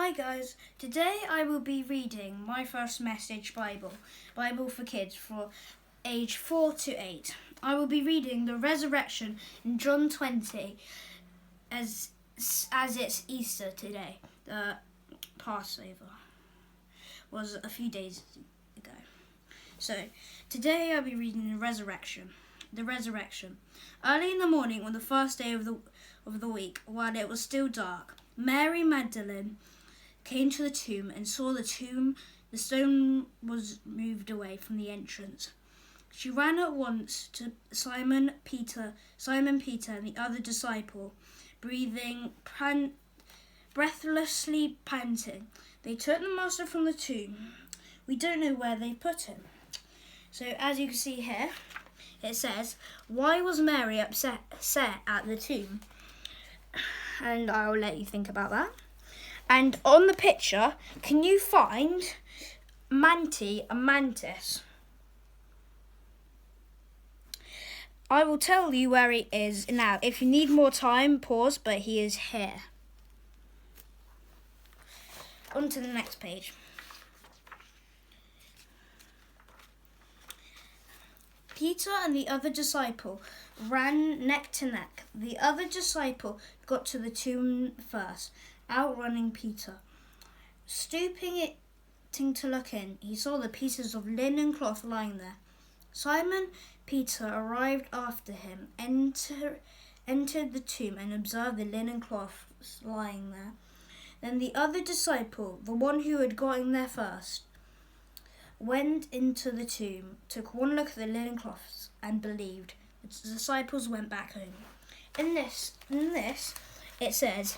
Hi guys, today I will be reading My First Message Bible for kids for age 4 to 8. I will be reading the resurrection in John 20 as it's Easter today. The Passover was a few days ago. So today I'll be reading the resurrection. The resurrection. Early in the morning on the first day of the week, while it was still dark, Mary Magdalene came to the tomb and saw the stone was moved away from the entrance. She ran at once to Simon Peter and the other disciple, breathlessly panting. They took the master from the tomb. We don't know where they put him. So as you can see here, it says, why was Mary upset at the tomb? And I'll let you think about that. And on the picture, can you find Manti and Mantis? I will tell you where he is now. If you need more time, pause, but he is here. On to the next page. Peter and the other disciple ran neck to neck. The other disciple got to the tomb first, outrunning Peter. Stooping to look in, he saw the pieces of linen cloth lying there. Simon Peter arrived after him, entered the tomb and observed the linen cloths lying there. Then the other disciple, the one who had gotten there first, went into the tomb, took one look at the linen cloths, and believed. The disciples went back home. In this, it says,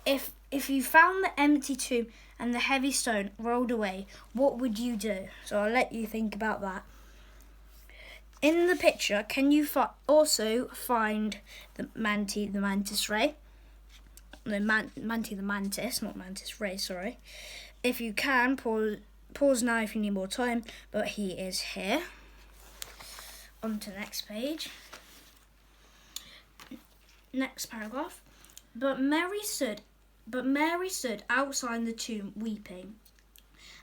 if you found the empty tomb and the heavy stone rolled away, what would you do? So I'll let you think about that. In the picture, can you also find the Manti, the Mantis Ray? Manti the Mantis, not Mantis Ray, sorry. If you can, pause now if you need more time, but he is here. On to the next page. Next paragraph. But Mary stood outside the tomb weeping.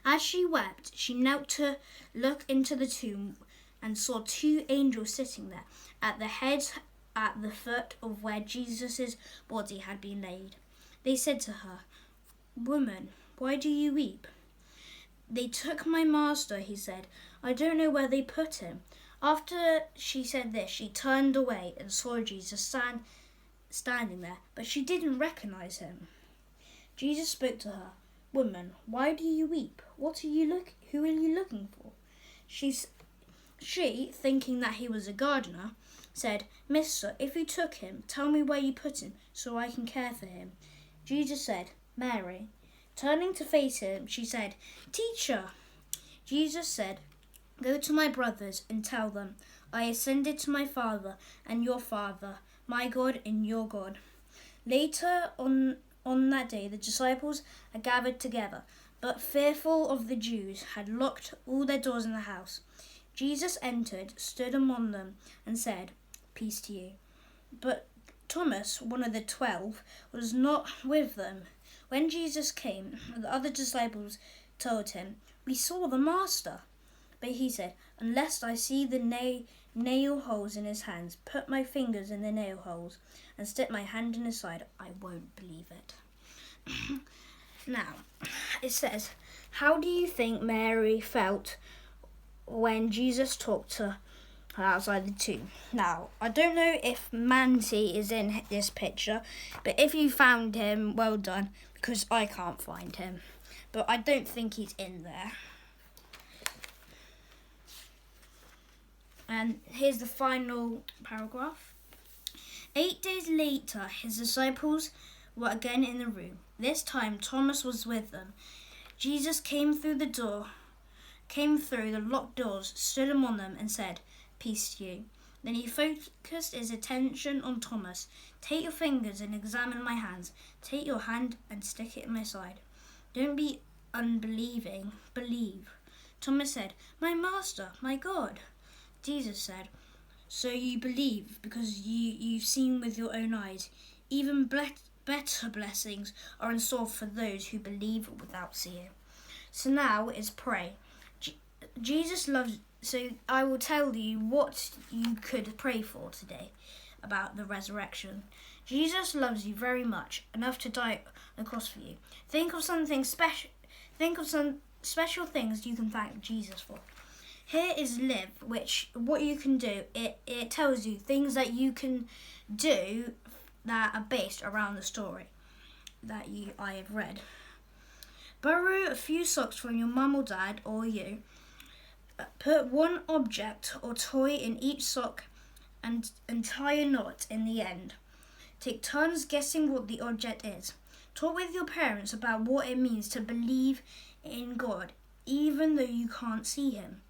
As she wept, she knelt to look into the tomb and saw two angels sitting there at the foot of where Jesus' body had been laid. They said to her, "Woman, why do you weep?" "They took my master," he said. "I don't know where they put him." After she said this, she turned away and saw Jesus standing there, but she didn't recognize him. Jesus spoke to her. "Woman, why do you weep? Who are you looking for?" She, thinking that he was a gardener, said, "Mister, if you took him, tell me where you put him so I can care for him." Jesus said, "Mary." Turning to face him, she said, "Teacher." Jesus said, "Go to my brothers and tell them, I ascended to my Father and your Father, my God and your God." Later on that day, the disciples had gathered together, but fearful of the Jews, had locked all their doors in the house. Jesus entered, stood among them, and said, "Peace to you." But Thomas, one of the 12, was not with them. When Jesus came, the other disciples told him, "We saw the Master." But he said, "Unless I see the nail holes in his hands, put my fingers in the nail holes, and stick my hand in his side, I won't believe it." Now, it says, how do you think Mary felt when Jesus talked to her outside the tomb? Now, I don't know if Manti is in this picture, but if you found him, well done, because I can't find him. But I don't think he's in there. And here's the final paragraph. 8 days later, his disciples were again in the room. This time, Thomas was with them. Jesus came through the locked doors, stood among them, and said, "Peace to you." Then he focused his attention on Thomas. "Take your fingers and examine my hands. Take your hand and stick it in my side. Don't be unbelieving, believe." Thomas said, "My Master, my God." Jesus said, "So you believe because you've seen with your own eyes. Even better blessings are in store for those who believe without seeing. So now is pray. Jesus loves. So I will tell you what you could pray for today about the resurrection. Jesus loves you very much, enough to die on the cross for you. Think of something special. Think of some special things you can thank Jesus for. Here is Live, which what you can do. It tells you things that you can do that are based around the story that I have read. Borrow a few socks from your mum or dad or you. Put one object or toy in each sock and tie a knot in the end. Take turns guessing what the object is. Talk with your parents about what it means to believe in God, even though you can't see him.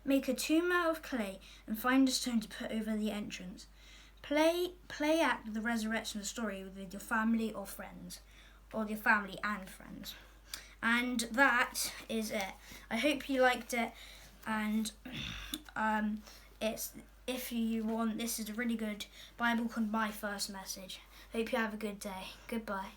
Make a tomb out of clay and find a stone to put over the entrance. Play act the resurrection story with your family or friends, or your family and friends. And that is it. I hope you liked it, and if you want, this is a really good Bible called My First Message. Hope you have a good day. Goodbye.